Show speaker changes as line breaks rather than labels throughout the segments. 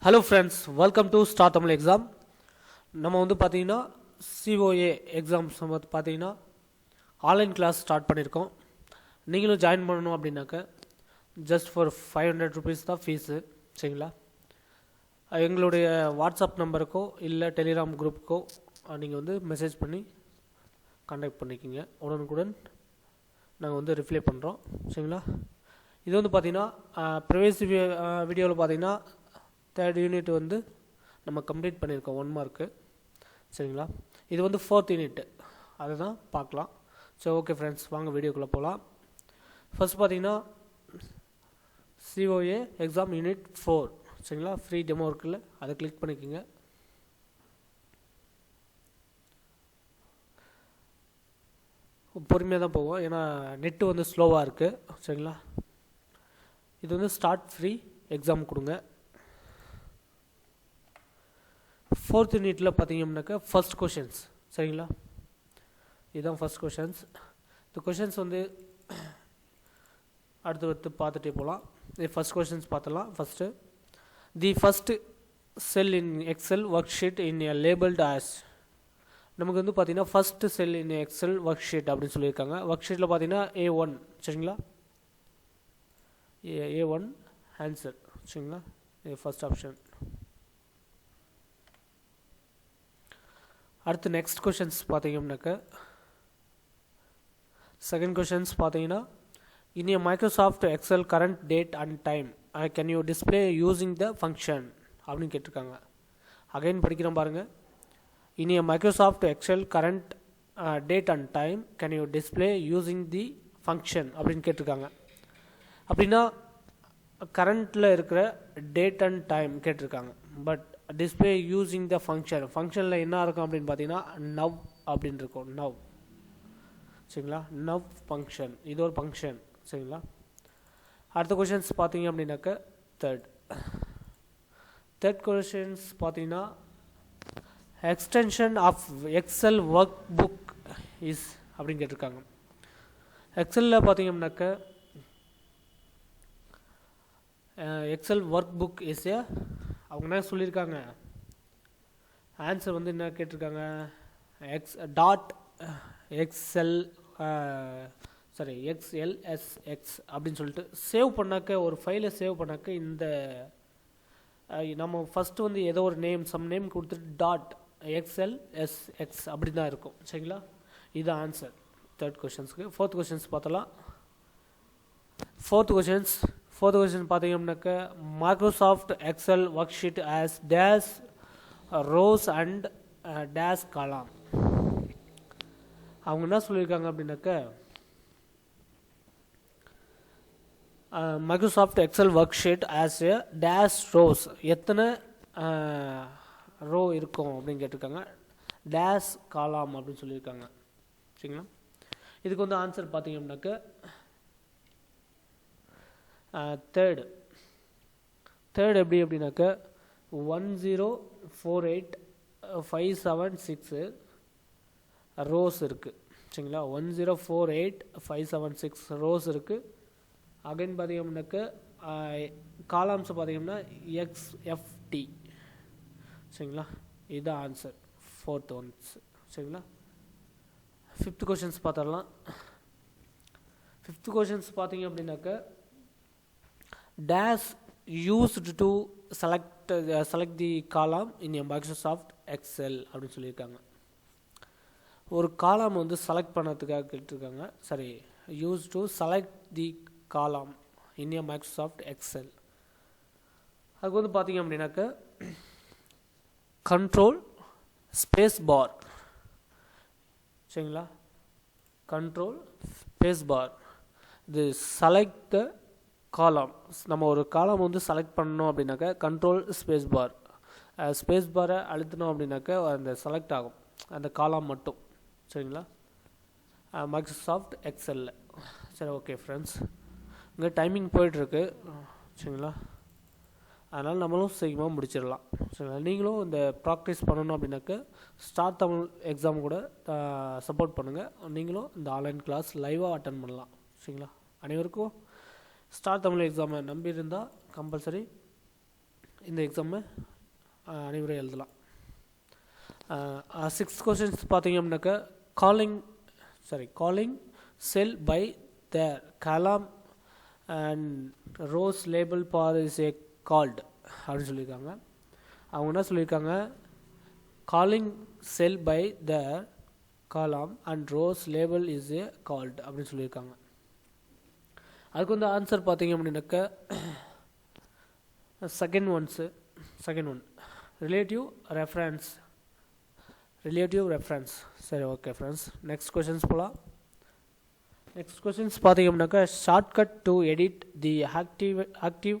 Hello friends, welcome to Star Tamil exam. நம்ம வந்து பார்த்தீங்கன்னா COA எக்ஸாம்ஸ் வந்து பார்த்தீங்கன்னா ஆன்லைன் கிளாஸ் ஸ்டார்ட் பண்ணியிருக்கோம். நீங்களும் ஜாயின் பண்ணணும் அப்படின்னாக்க ஜஸ்ட் ஃபார் 500 rupees தான் ஃபீஸு. சரிங்களா? எங்களுடைய வாட்ஸ்அப் நம்பருக்கோ இல்லை டெலிகிராம் குரூப்புக்கோ நீங்கள் வந்து மெசேஜ் பண்ணி கான்டாக்ட் பண்ணிக்கிங்க. உடனுக்குடன் நாங்கள் வந்து ரிப்ளை பண்ணுறோம். சரிங்களா? இது வந்து பார்த்தீங்கன்னா ப்ரிவியஸ் வீடியோவில் பார்த்தீங்கன்னா தேர்ட் யூனிட் வந்து நம்ம கம்ப்ளீட் பண்ணியிருக்கோம் 1 மார்க்கு. சரிங்களா? இது வந்து 4th யூனிட், அதை தான் பார்க்கலாம். சரி, ஓகே ஃப்ரெண்ட்ஸ், வாங்க வீடியோக்குள்ளே போகலாம். ஃபர்ஸ்ட் பார்த்தீங்கன்னா COA எக்ஸாம் யூனிட் 4. சரிங்களா? ஃப்ரீ டெமோ இருக்குல்ல, அதை கிளிக் பண்ணிக்கோங்க. பொறுமையாக தான் போவோம், ஏன்னா நெட்டு வந்து ஸ்லோவாக இருக்குது. சரிங்களா? இது வந்து ஸ்டார்ட் ஃப்ரீ எக்ஸாம் கொடுங்க. 4th யூனிட்டில் பார்த்தீங்கன்னாக்கா ஃபர்ஸ்ட் கொஷின்ஸ். சரிங்களா? இதுதான் ஃபர்ஸ்ட் கொஷின்ஸ். இந்த கொஷின்ஸ் வந்து அடுத்து பார்த்துட்டே போகலாம். இது ஃபர்ஸ்ட் கொஷின்ஸ் பார்த்துலாம். First, the first cell in Excel worksheet in a labelled as. நமக்கு வந்து பார்த்தீங்கன்னா first cell in Excel worksheet அப்படின்னு சொல்லியிருக்காங்க. ஒர்க் ஷீட்டில் பார்த்தீங்கன்னா A1. சரிங்களா? A1 answer. சரிங்களா? இது ஃபர்ஸ்ட் ஆப்ஷன். அடுத்து நெக்ஸ்ட் கொஷின்ஸ் பார்த்தீங்கன்னாக்க செகண்ட் கொஷின்ஸ் பார்த்தீங்கன்னா, in a Microsoft Excel current date and time can you display using the function அப்படின்னு கேட்டிருக்காங்க. அகைன் படிக்கிறோம் பாருங்கள். In a Microsoft Excel current date and time can you display using the function அப்படின்னு கேட்டிருக்காங்க. அப்படின்னா கரண்ட்டில் இருக்கிற டேட் அண்ட் டைம் கேட்டிருக்காங்க. But display using the function, ஃபங்க்ஷனில் என்ன இருக்கும் அப்படின்னு பார்த்தீங்கன்னா நவ் அப்படின்னு இருக்கும். நவ். சரிங்களா? நவ் ஃபங்க்ஷன், இது ஒரு ஃபங்க்ஷன். சரிங்களா? அடுத்த கொஷின்ஸ் பார்த்தீங்க அப்படின்னாக்க தேர்ட் கொஷின்ஸ் பார்த்தீங்கன்னா, extension of Excel workbook is அப்படின்னு கேட்டிருக்காங்க. எக்ஸலில் பார்த்தீங்க அப்படின்னாக்க Excel workbook is a, அவங்க என்ன சொல்லியிருக்காங்க, ஆன்சர் வந்து என்ன கேட்டிருக்காங்க, XLSX அப்படின்னு சொல்லிட்டு சேவ் பண்ணாக்க, ஒரு ஃபைலை சேவ் பண்ணாக்க இந்த நம்ம ஃபஸ்ட்டு வந்து ஏதோ ஒரு சம் நேம் கொடுத்துட்டு .XLSX அப்படி தான் இருக்கும். சரிங்களா? இது ஆன்சர் தேர்ட் கொஷின்ஸ்க்கு. ஃபோர்த் கொஷின்ஸ் பார்த்தலாம். ஃபோர்த் கொஷின் பார்த்தீங்கன்னாக்க Microsoft Excel work sheet as dash rose and dash காலம். அவங்க என்ன சொல்லியிருக்காங்க அப்படின்னாக்க, Microsoft Excel work sheet as A dash rose, எத்தனை ரோ இருக்கும் அப்படின்னு கேட்டிருக்காங்க. டேஷ் காலம் அப்படின்னு சொல்லியிருக்காங்க. சரிங்களா? இதுக்கு வந்து ஆன்சர் பார்த்தீங்க அப்படின்னாக்க தேர்ட் எப்படி அப்படின்னாக்க 1048576 ரோஸ் இருக்குது. சரிங்களா? 1048576 ரோஸ் இருக்குது. அகைன் பார்த்தீங்க அப்படின்னாக்க காலம்ஸ் பார்த்தீங்கன்னா XFT. சரிங்களா? இதுதான் ஆன்சர் ஃபோர்த் ஒன்ஸ். சரிங்களா? ஃபிஃப்த் கொஷின்ஸ் பார்த்துடலாம். ஃபிஃப்த் கொஷின்ஸ் பார்த்தீங்க அப்படின்னாக்க, dash used to select the column in a Microsoft Excel அப்படின்னு சொல்லியிருக்காங்க. ஒரு காலம் வந்து செலக்ட் பண்ணதுக்காக கேட்டிருக்காங்க. சரி, யூஸ் டு செலக்ட் தி காலம் இன் ஏ மைக்ரோசாஃப்ட் எக்ஸல். அதுக்கு வந்து பார்த்தீங்க அப்படின்னாக்க கண்ட்ரோல் ஸ்பேஸ் பார். சரிங்களா? கண்ட்ரோல் ஸ்பேஸ் பார், இது செலக்ட் த காலம். நம்ம ஒரு காலம் வந்து செலக்ட் பண்ணணும் அப்படின்னாக்க கண்ட்ரோல் ஸ்பேஸ் பாரை அழுத்தணும் அப்படின்னாக்க அந்த செலக்ட் ஆகும் அந்த காலம் மட்டும். சரிங்களா? மைக்ரோசாஃப்ட் எக்ஸலில். சரி, ஓகே ஃப்ரெண்ட்ஸ், இங்கே டைமிங் போயிட்டுருக்கு. சரிங்களா? அதனால் நம்மளும் சீக்கிரமாக முடிச்சிடலாம். சரிங்களா? நீங்களும் இந்த ப்ராக்டிஸ் பண்ணணும் அப்படின்னாக்க ஸ்டார் தமிழ் எக்ஸாம் கூட சப்போர்ட் பண்ணுங்கள். நீங்களும் இந்த ஆன்லைன் கிளாஸ் லைவாக அட்டன் பண்ணலாம். சரிங்களா? அனைவருக்கும் ஸ்டார் தமிழ் எக்ஸாமை நம்பியிருந்தால் கம்பல்சரி இந்த எக்ஸாமை அனைவரும் எழுதலாம். 6 கொஸ்டின்ஸ் பார்த்தீங்க அப்படின்னாக்கா calling cell by their column and rows label for is a called அப்படின்னு சொல்லியிருக்காங்க. அவங்க என்ன சொல்லியிருக்காங்க, calling cell by the column and rows label is a called அப்படின்னு சொல்லியிருக்காங்க. அதுக்கு வந்து ஆன்சர் பார்த்தீங்க அப்படின்னாக்கா செகண்ட் ஒன் ரிலேட்டிவ் ரெஃபரன்ஸ். சரி, ஓகே ஃப்ரெண்ட்ஸ், நெக்ஸ்ட் கொஷின்ஸ் போகலாம். நெக்ஸ்ட் கொஷின்ஸ் பார்த்தீங்க அப்படின்னாக்கா shortcut to edit the active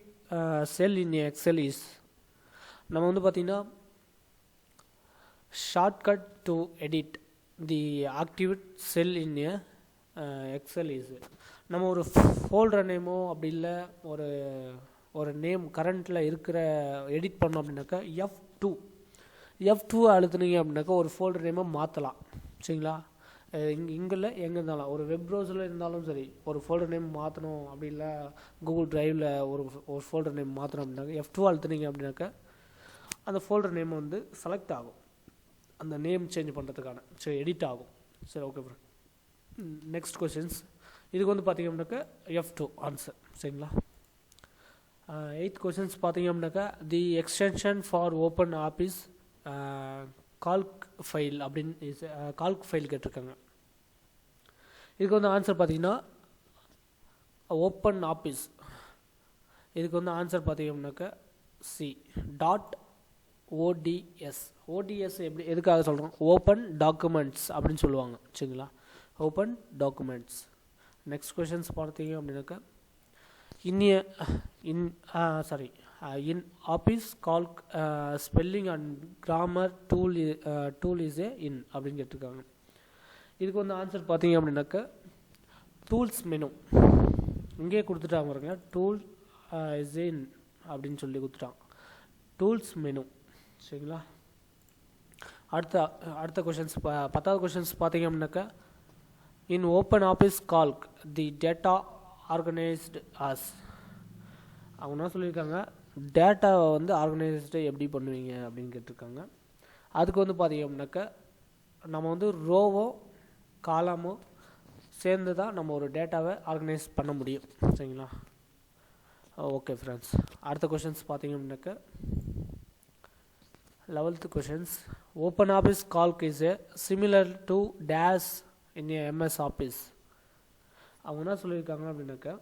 cell in Excel is. நம்ம வந்து பார்த்திங்கன்னா shortcut to edit the active cell in Excel is. நம்ம ஒரு ஃபோல்டர் நேமோ அப்படி இல்லை ஒரு நேம் கரண்ட்டில் இருக்கிற எடிட் பண்ணோம் அப்படின்னாக்கா F2 அழுத்துனீங்க அப்படின்னாக்கா ஒரு ஃபோல்டர் நேமை மாற்றலாம். சரிங்களா, எங்கே இருந்தாலும் ஒரு வெப் ப்ரௌசரில் இருந்தாலும் சரி, ஒரு ஃபோல்டர் நேம் மாற்றணும் அப்படி இல்லை கூகுள் ட்ரைவில் ஒரு ஃபோல்டர் நேம் மாற்றணும் அப்படின்னாக்கா F2 அழுத்துனீங்க அப்படின்னாக்கா அந்த ஃபோல்டர் நேம் வந்து செலக்ட் ஆகும், அந்த நேம் சேஞ்ச் பண்ணுறதுக்கான எடிட் ஆகும். சரி, ஓகே ஃப்ரெண்ட். நெக்ஸ்ட் கொஸ்டின்ஸ் இதுக்கு வந்து பார்த்திங்க அப்படின்னாக்கா F2 ஆன்சர். சரிங்களா, 8th கொஸ்டின்ஸ் பார்த்திங்க அப்படின்னாக்கா தி extension for open office Calc file அப்படின்னு கால்க் ஃபைல் கேட்டிருக்காங்க. இதுக்கு வந்து ஆன்சர் பார்த்தீங்கன்னா ஓப்பன் ஆஃபீஸ். இதுக்கு வந்து ஆன்சர் பார்த்தீங்க அப்படின்னாக்கா ஓடிஎஸ் எப்படி எதுக்காக சொல்கிறோம், ஓப்பன் டாக்குமெண்ட்ஸ் அப்படின்னு சொல்லுவாங்க. சரிங்களா, ஓப்பன் டாக்குமெண்ட்ஸ். நெக்ஸ்ட் கொஷின்ஸ் பார்த்தீங்க அப்படின்னாக்கா in office Calc spelling and grammar tool is in அப்படின்னு கேட்டிருக்காங்க. இதுக்கு வந்து ஆன்சர் பார்த்தீங்க அப்படின்னாக்கா டூல்ஸ் மெனு. இங்கே கொடுத்துட்டாங்க பாருங்க, டூல் இஸ் இன் அப்படின்னு சொல்லி கொடுத்துட்டாங்க, டூல்ஸ் மெனு. சரிங்களா, அடுத்த கொஷின்ஸ் 10th கொஷின்ஸ் பார்த்தீங்க அப்படின்னாக்கா in Open office Calc the data organised as. அவங்க என்ன சொல்லியிருக்காங்க, டேட்டாவை வந்து ஆர்கனைஸ்டு எப்படி பண்ணுவீங்க அப்படின்னு கேட்டிருக்காங்க. அதுக்கு வந்து பார்த்தீங்க அப்படின்னாக்கா நம்ம வந்து ரோவோ காலமோ சேர்ந்து தான் நம்ம ஒரு டேட்டாவை ஆர்கனைஸ் பண்ண முடியும். சரிங்களா, ஓகே ஃப்ரெண்ட்ஸ். அடுத்த கொஷின்ஸ் பார்த்தீங்க அப்படின்னாக்கா 11th questions open office calc is similar to dash in MS office. அவங்க என்ன சொல்லியிருக்காங்க அப்படின்னாக்கா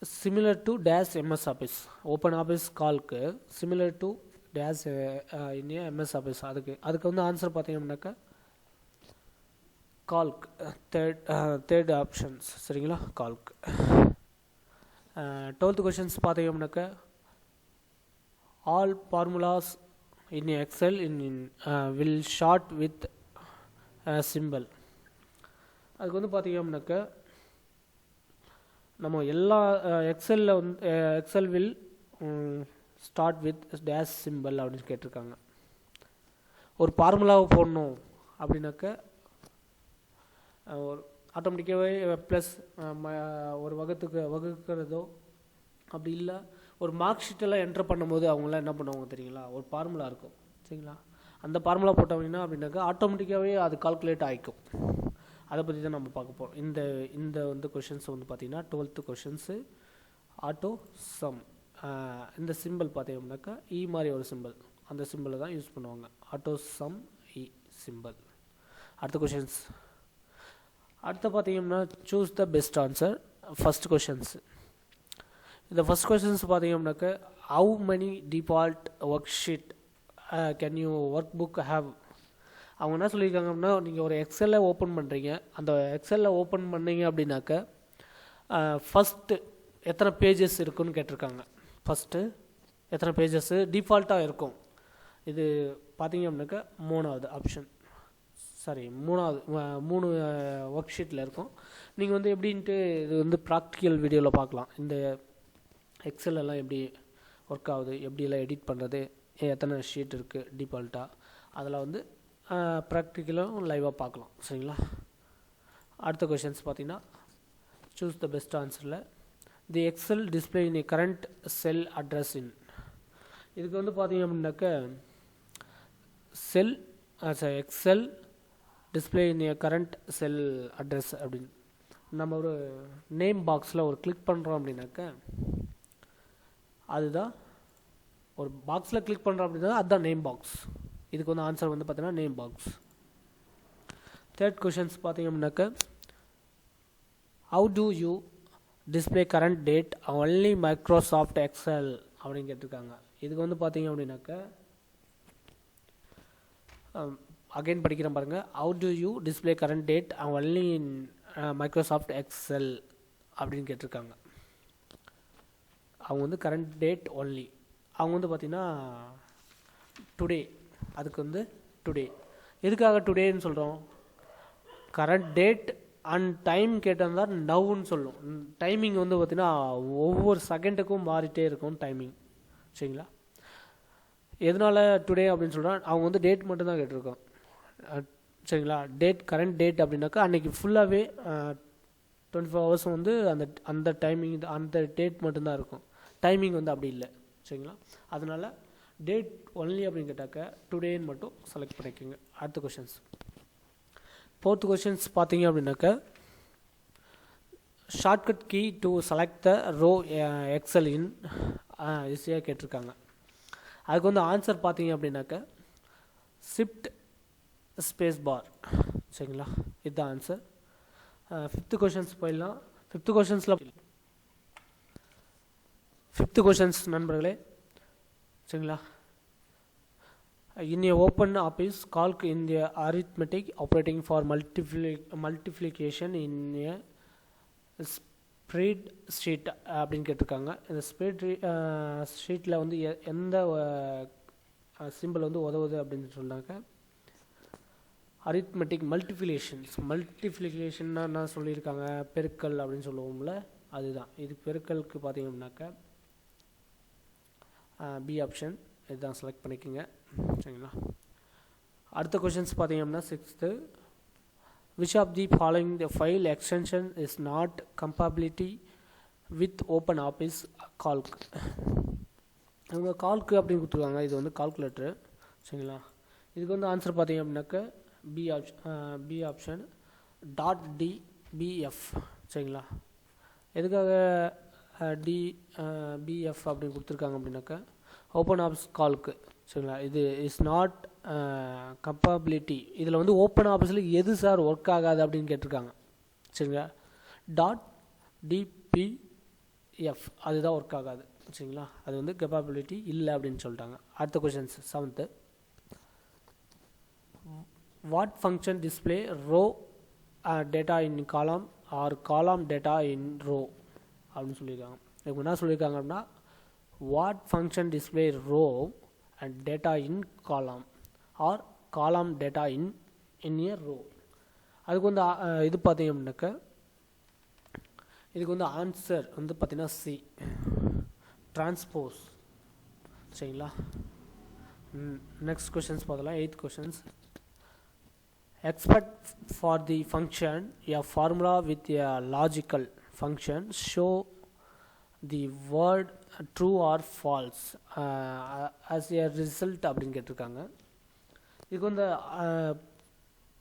similar to dash MS office. Open office calc similar to dash in MS office. அதுக்கு வந்து ஆன்சர் பார்த்தீங்க அப்படின்னாக்கா கால்க் தேர்ட் ஆப்ஷன்ஸ். சரிங்களா, கால்க். 12th கொஷின்ஸ் பார்த்தீங்க அப்படின்னாக்கா all formulas in Excel will short with simple. அதுக்கு வந்து பார்த்தீங்க அப்படின்னாக்கா நம்ம எல்லா எக்ஸலில் வந்து Excel will start with dash simple அப்படின்னு கேட்டிருக்காங்க. ஒரு ஃபார்முலாவை போடணும் அப்படின்னாக்கா ஒரு ஆட்டோமேட்டிக்காகவே ப்ளஸ் ஒரு வகுக்கிறதோ அப்படி இல்லை ஒரு மார்க் ஷீட்டெல்லாம் என்டர் பண்ணும்போது அவங்களாம் என்ன பண்ணுவாங்க தெரியுங்களா, ஒரு ஃபார்முலா இருக்கும். சரிங்களா, அந்த ஃபார்முலா போட்டவங்கன்னா அப்படின்னாக்கா ஆட்டோமேட்டிக்காகவே அது கால்குலேட் ஆகிக்கும். அதை பற்றி தான் நம்ம பார்க்க போகிறோம். இந்த வந்து கொஷின்ஸ் வந்து பார்த்திங்கன்னா 12th கொஷின்ஸு ஆட்டோ சம். இந்த சிம்பிள் பார்த்தீங்கன்னாக்கா இ மாதிரி ஒரு சிம்பிள், அந்த சிம்பிளை தான் யூஸ் பண்ணுவாங்க, ஆட்டோ சம் இ சிம்பிள். அடுத்த கொஷின்ஸ் பார்த்தீங்கன்னா choose the best answer. First questions இந்த ஃபஸ்ட் கொஷின்ஸ் பார்த்தீங்கன்னாக்கா how many default work sheet can you work book have. அவங்க என்ன சொல்லியிருக்காங்க அப்படின்னா நீங்கள் ஒரு எக்ஸலில் ஓப்பன் பண்ணுறீங்க, அந்த எக்ஸலில் ஓப்பன் பண்ணீங்க அப்படின்னாக்கா ஃபஸ்ட்டு எத்தனை பேஜஸ் இருக்குன்னு கேட்டிருக்காங்க. ஃபஸ்ட்டு எத்தனை பேஜஸ்ஸு டிஃபால்ட்டாக இருக்கும். இது பார்த்தீங்க அப்படின்னாக்கா 3வது ஆப்ஷன், மூணு ஒர்க் ஷீட்டில் இருக்கும். நீங்கள் வந்து எப்படின்ட்டு இது வந்து ப்ராக்டிக்கல் வீடியோவில் பார்க்கலாம். இந்த எக்ஸலெல்லாம் எப்படி ஒர்க் ஆகுது, எப்படியெல்லாம் எடிட் பண்ணுறது, எத்தனை ஷீட் இருக்குது டிஃபால்ட்டாக, அதில் வந்து ப்ராக்டிக்கலும் லைவாக பார்க்கலாம். சரிங்களா, அடுத்த கொஷின்ஸ் பார்த்தீங்கன்னா சூஸ் த பெஸ்ட் ஆன்சரில் the Excel display in current cell address in. இதுக்கு வந்து பார்த்தீங்க அப்படின்னாக்க cell Excel display in current cell address அப்படின்னு நம்ம ஒரு நேம் பாக்ஸில் ஒரு கிளிக் பண்ணுறோம் அப்படின்னாக்க அதுதான் ஒரு பாக்ஸில் கிளிக் பண்ணுறோம் அப்படின்னா அதுதான் நேம் பாக்ஸ். இதுக்கு வந்து ஆன்சர் வந்து பார்த்தீங்கன்னா நேம் பாக்ஸ். தேர்ட் கொஷின்ஸ் பார்த்தீங்க அப்படின்னாக்க how to you display current date only Microsoft Excel அப்படின்னு கேட்டிருக்காங்க. இதுக்கு வந்து பார்த்தீங்க அப்படின்னாக்க அகைன் படிக்கிறேன் பாருங்கள். How to you display current date only in Microsoft Excel அப்படின்னு கேட்டிருக்காங்க. அவங்க வந்து கரண்ட் டேட் ஒன்லி, அவங்க வந்து பார்த்திங்கன்னா டுடே, அதுக்கு வந்து டுடே. எதுக்காக டுடேன்னு சொல்கிறோம்? கரண்ட் டேட் அண்ட் டைம் கேட்டிருந்தா நவ்னு சொல்லும். டைமிங் வந்து பார்த்திங்கன்னா ஒவ்வொரு செகண்டுக்கும் மாறிட்டே இருக்கும் டைமிங். சரிங்களா? எதனால் டுடே அப்படின்னு சொல்கிறோம்? அவங்க வந்து டேட் மட்டும்தான் கேட்டிருக்கோம். சரிங்களா? டேட் கரண்ட் டேட் அப்படின்னாக்கா அன்றைக்கி ஃபுல்லாகவே 24 ஹவர்ஸ் வந்து அந்த டைமிங் அந்த டேட் மட்டும்தான் இருக்கும். டைமிங் வந்து அப்படி இல்லை. சரிங்களா? அதனால் டேட் ஒன்லி அப்படின்னு கேட்டாக்க டுடேன்னு மட்டும் செலக்ட் பண்ணிக்கோங்க. அடுத்த கொஷின்ஸ், ஃபோர்த் கொஷின்ஸ் பார்த்தீங்க அப்படின்னாக்க shortcut key to select the row Excel in ஈஸியாக கேட்டிருக்காங்க. அதுக்கு வந்து ஆன்சர் பார்த்தீங்க அப்படின்னாக்க ஷிஃப்ட் ஸ்பேஸ் பார். சரிங்களா? இதுதான் ஆன்சர். ஃபிஃப்த்து கொஷின்ஸ் போயிடலாம். ஃபிஃப்த்து கொஷின்ஸ் நண்பர்களே, சரிங்களா? In a open office, calc in the arithmetic operating for multiplication in a spread sheet அப்படின்னு கேட்டிருக்காங்க. இந்த ஸ்ப்ரெட் ஷீட்டில் வந்து எந்த சிம்பிள் வந்து உதவுது அப்படின்னு சொன்னாக்க அரித்மெட்டிக் மல்டிப்ளிகேஷன்னா என்ன சொல்லியிருக்காங்க? பெருக்கல் அப்படின்னு சொல்லுவோம்ல, அதுதான். இது பெருக்கலுக்கு பார்த்தீங்கன்னாக்க பி ஆப்ஷன் இதுதான் செலக்ட் பண்ணிக்கோங்க. சரிங்களா? அடுத்த கொஷின்ஸ் பார்த்தீங்கன்னா sixth, which of the following the file extension is not compatibility with open office calc? அவங்க கால்க்கு அப்படின்னு கொடுத்துருக்காங்க. இது வந்து கால்குலேட்டரு. சரிங்களா? இதுக்கு வந்து ஆன்சர் பார்த்தீங்க அப்படின்னாக்க பி ஆப்ஷன் .dbf. சரிங்களா? எதுக்காக பிஎஃப் அப்படின்னு கொடுத்துருக்காங்க அப்படின்னாக்க ஓப்பன் ஆஃபீஸ் கால்க்கு. சரிங்களா? இது இஸ் நாட் கம்பேபிலிட்டி. இதில் வந்து ஓப்பன் ஆஃபீஸில் எது சார் ஒர்க் ஆகாது அப்படின்னு கேட்டிருக்காங்க. சரிங்களா? .dbf அதுதான் ஒர்க் ஆகாது. சரிங்களா? அது வந்து கெப்பாபிலிட்டி இல்லை அப்படின்னு சொல்லிட்டாங்க. அடுத்த questions seventh, what function display row data in column or காலம் டேட்டா இன் ரோ அப்படின்னு சொல்லியிருக்காங்க. இப்போ என்ன சொல்லியிருக்காங்க அப்படின்னா what function display row and data in column or காலம் டேட்டா இன் ஏ ரோ. அதுக்கு வந்து இது பார்த்தீங்க அப்படின்னாக்க இதுக்கு வந்து ஆன்சர் வந்து பார்த்தீங்கன்னா சி டிரான்ஸ்போஸ். சரிங்களா? நெக்ஸ்ட் கொஷின்ஸ் பார்த்தலாம். Eighth questions, expect for the function a formula with a logical function show the word true or false as a result அப்படின்னு கேட்டிருக்காங்க. இதுக்கு வந்து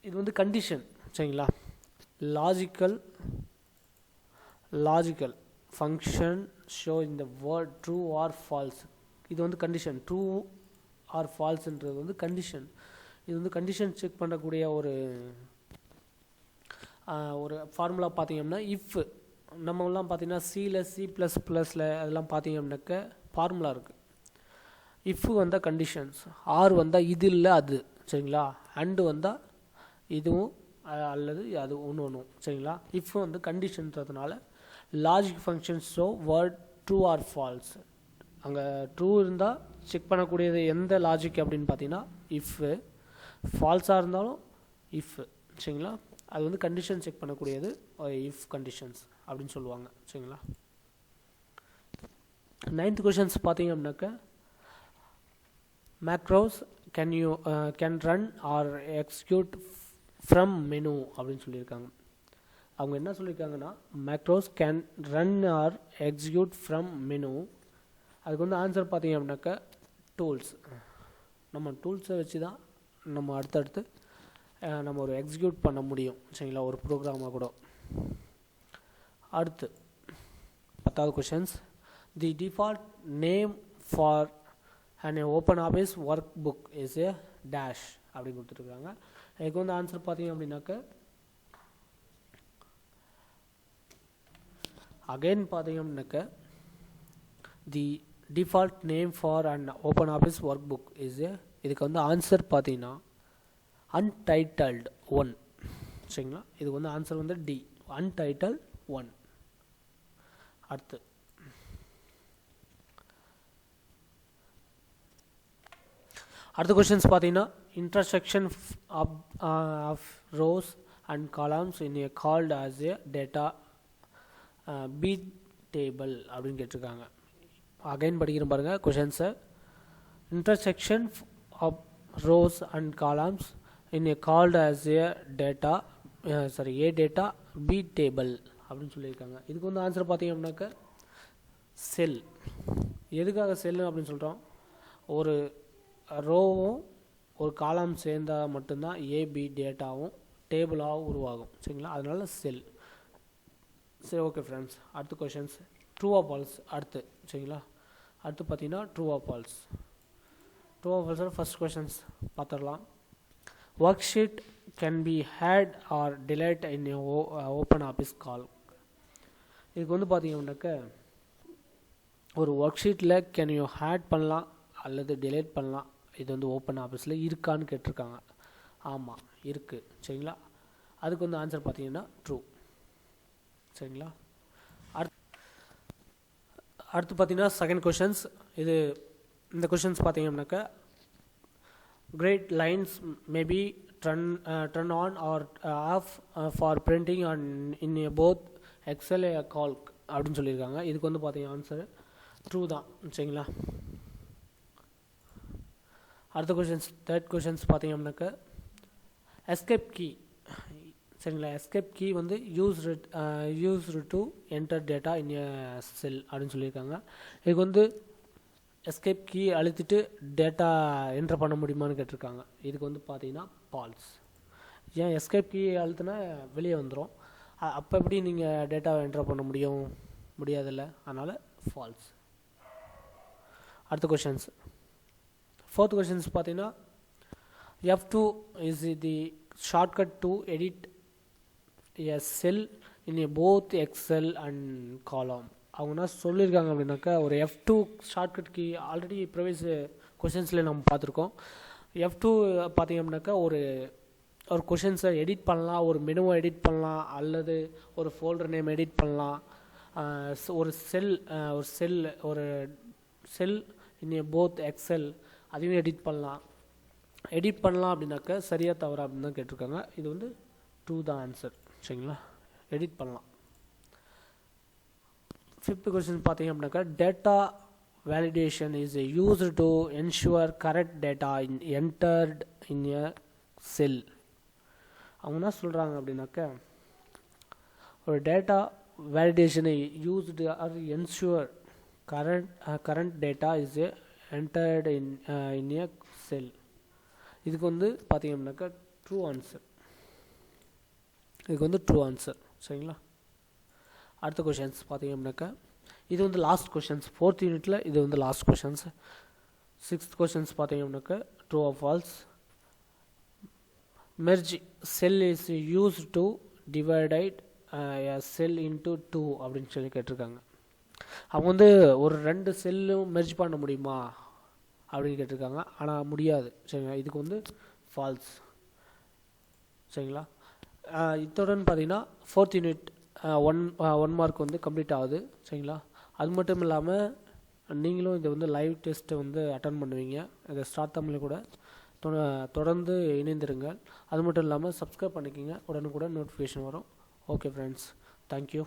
இது வந்து கண்டிஷன். சரிங்களா? லாஜிக்கல் ஃபங்க்ஷன் ஷோ இந்த வேர்ட் ட்ரூ ஆர் ஃபால்ஸ். இது வந்து கண்டிஷன். ட்ரூ ஆர் ஃபால்ஸ்ன்றது வந்து கண்டிஷன். இது வந்து கண்டிஷன் செக் பண்ணக்கூடிய ஒரு ஃபார்முலா பார்த்தீங்கன்னா இஃப். நம்மலாம் பார்த்தீங்கன்னா C++ல் அதெல்லாம் பார்த்தீங்க அப்படின்னாக்க ஃபார்முலா இருக்குது. இஃப் வந்தால் கண்டிஷன்ஸ், ஆர் வந்தால் இது இல்லை அது. சரிங்களா? அண்டு வந்தால் இதுவும் அல்லது அது ஒன்று. சரிங்களா? இஃப் வந்து கண்டிஷன்றதுனால logic functions so word true or false. அங்கே ட்ரூ இருந்தால் செக் பண்ணக்கூடியது எந்த லாஜிக் அப்படின்னு பார்த்தீங்கன்னா இஃப்பு, ஃபால்ஸாக இருந்தாலும் இஃப். சரிங்களா? அது வந்து கண்டிஷன் செக் பண்ணக்கூடியது இஃப் கண்டிஷன்ஸ் அப்படின்னு சொல்லுவாங்க. சரிங்களா? நைன்த் கொஷின்ஸ் பார்த்தீங்க அப்படின்னாக்க macros can run R execute from menu அப்படின்னு சொல்லியிருக்காங்க. அவங்க என்ன சொல்லியிருக்காங்கன்னா macros can run R execute from menu. அதுக்கு வந்து ஆன்சர் பார்த்தீங்க அப்படின்னாக்கா டூல்ஸ். நம்ம டூல்ஸை வச்சு தான் நம்ம அடுத்தடுத்து நம்ம ஒரு எக்ஸிக்யூட் பண்ண முடியும் சரிங்களா, ஒரு ப்ரோக்ராமாக கூட. அடுத்து 10வது questions. The default name for and Open Office workbook is a dash அப்படின்னு கொடுத்துருக்காங்க. இதுக்கு வந்து ஆன்சர் பார்த்தீங்க அப்படின்னாக்க அகைன் பார்த்தீங்க அப்படின்னாக்க the default name for and Open Office workbook is a, இதுக்கு வந்து ஆன்சர் பார்த்தீங்கன்னா அன்டைட்டில்டு 1 சரிங்களா. இதுக்கு வந்து ஆன்சர் வந்து டி, அன்டைட்டில்டு 1. அடுத்த கொஷின்ஸ் பார்த்தீங்கன்னா intersection of rows and columns in a called as a data B table அப்படின்னு கேட்டிருக்காங்க. அகைன் படிக்கிறேன் பாருங்கள் கொஷின்ஸை. Intersection of rows and columns in a called as a data data B table அப்படின்னு சொல்லியிருக்காங்க. இதுக்கு வந்து ஆன்சர் பார்த்தீங்க அப்படின்னாக்க செல். எதுக்காக செல் அப்படின்னு சொல்கிறோம், ஒரு ரோவும் ஒரு காலம் சேர்ந்தால் மட்டும்தான் ஏபி டேட்டாவும் டேபிளாகவும் உருவாகும் சரிங்களா, அதனால செல். சரி ஓகே ஃப்ரெண்ட்ஸ், அடுத்த கொஷின்ஸ் ட்ரூ ஆர் ஃபால்ஸ். அடுத்து சரிங்களா, அடுத்து பார்த்தீங்கன்னா true or false. True or ஃபால்ஸோட ஃபர்ஸ்ட் கொஷின்ஸ் பார்த்துடலாம். Worksheet can be hid or deleted in Open Office Calc. இதுக்கு வந்து பார்த்தீங்கன்னாக்க ஒரு ஒர்க் ஷீட்டில் கேன் யூ ஹேட் பண்ணலாம் அல்லது டிலேட் பண்ணலாம். இது வந்து ஓப்பன் ஆஃபீஸில் இருக்கான்னு கேட்டிருக்காங்க. ஆமாம் இருக்குது சரிங்களா. அதுக்கு வந்து ஆன்சர் பார்த்தீங்கன்னா ட்ரூ சரிங்களா. அடுத்து பார்த்தீங்கன்னா செகண்ட் கொஷின்ஸ். இந்த கொஷின்ஸ் பார்த்தீங்கன்னாக்கா grid lines maybe turn on or off for printing on in both Excel calc அப்படின்னு சொல்லியிருக்காங்க. இதுக்கு வந்து பார்த்தீங்கன்னா ஆன்சர் ட்ரூ தான் சரிங்களா. அடுத்த கொஷின்ஸ் தேர்ட் கொஷின்ஸ் பார்த்தீங்கன்னாக்க எஸ்கேப் கீ சரிங்களா. எஸ்கேப் கீ வந்து used to enter data in a cell அப்படின்னு சொல்லியிருக்காங்க. இதுக்கு வந்து எஸ்கேப் கீ அழுத்திட்டு டேட்டா என்டர் பண்ண முடியுமான்னு கேட்டிருக்காங்க. இதுக்கு வந்து பார்த்தீங்கன்னா ஃபால்ஸ். ஏன் எஸ்கேப் கீ அழுத்தினா வெளியே வந்துடும், அப்போ எப்படி நீங்கள் டேட்டாவை என்டர் பண்ண முடியாதில்ல, அதனால் ஃபால்ஸ். அடுத்த கொஷின்ஸ் ஃபோர்த் கொஷின்ஸ் பார்த்தீங்கன்னா F2 is the shortcut to edit a cell in a both Excel and column. அவங்க என்ன சொல்லியிருக்காங்க அப்படின்னாக்கா ஒரு F2 shortcut key already previous கொஷின்ஸில் நம்ம பார்த்துருக்கோம். F2 பார்த்தீங்க அப்படின்னாக்கா ஒரு கொஷின்ஸை எடிட் பண்ணலாம், ஒரு மெனுவை எடிட் பண்ணலாம், அல்லது ஒரு ஃபோல்டர் நேம் எடிட் பண்ணலாம், ஒரு செல் இன் ஏ போத் எக்ஸல் அதையும் எடிட் பண்ணலாம் அப்படின்னாக்கா சரியாக தவறா அப்படின்னு தான் கேட்டிருக்காங்க. இது வந்து ட்ரூ தான் ஆன்சர் சரிங்களா, எடிட் பண்ணலாம். ஃபிஃப்த் கொஸ்டின் பார்த்தீங்க அப்படின்னாக்கா data validation is used to ensure correct data entered in a cell. அவங்க என்ன சொல்கிறாங்க அப்படின்னாக்கா ஒரு டேட்டா வேலிடேஷனை used or ensure current data is entered in a cell. இதுக்கு வந்து பார்த்தீங்க அப்படின்னாக்கா ட்ரூ ஆன்சர். இதுக்கு வந்து ட்ரூ ஆன்சர் சரிங்களா. அடுத்த கொஷின்ஸ் பார்த்தீங்க அப்படின்னாக்கா இது வந்து லாஸ்ட் கொஷின்ஸ், 4th யூனிட்டில் இது வந்து லாஸ்ட் கொஷின்ஸ். 6th கொஷின்ஸ் பார்த்தீங்க அப்படின்னாக்கா true or falls. Merge sell is use to divided sell into 2 அப்படின்னு சொல்லி கேட்டிருக்காங்க. அவங்க வந்து ஒரு 2 செல்லும் மெர்ஜ் பண்ண முடியுமா அப்படின்னு கேட்டிருக்காங்க, ஆனால் முடியாது சரிங்களா. இதுக்கு வந்து ஃபால்ஸ் சரிங்களா. இத்துடன் பார்த்தீங்கன்னா 4th யூனிட் 1 மார்க் வந்து கம்ப்ளீட் ஆகுது சரிங்களா. அது மட்டும் இல்லாமல் நீங்களும் இதை வந்து லைவ் டெஸ்ட்டை வந்து அட்டன் பண்ணுவீங்க. இதை ஸ்டார்ட் தமிழில் கூட தொடர்ந்து இணைந்திருங்க. அது மட்டும் இல்லாமல் சப்ஸ்கிரைப் பண்ணிக்கிங்க, உடனுக்குடன் நோட்டிஃபிகேஷன் வரும். Okay friends, thank you.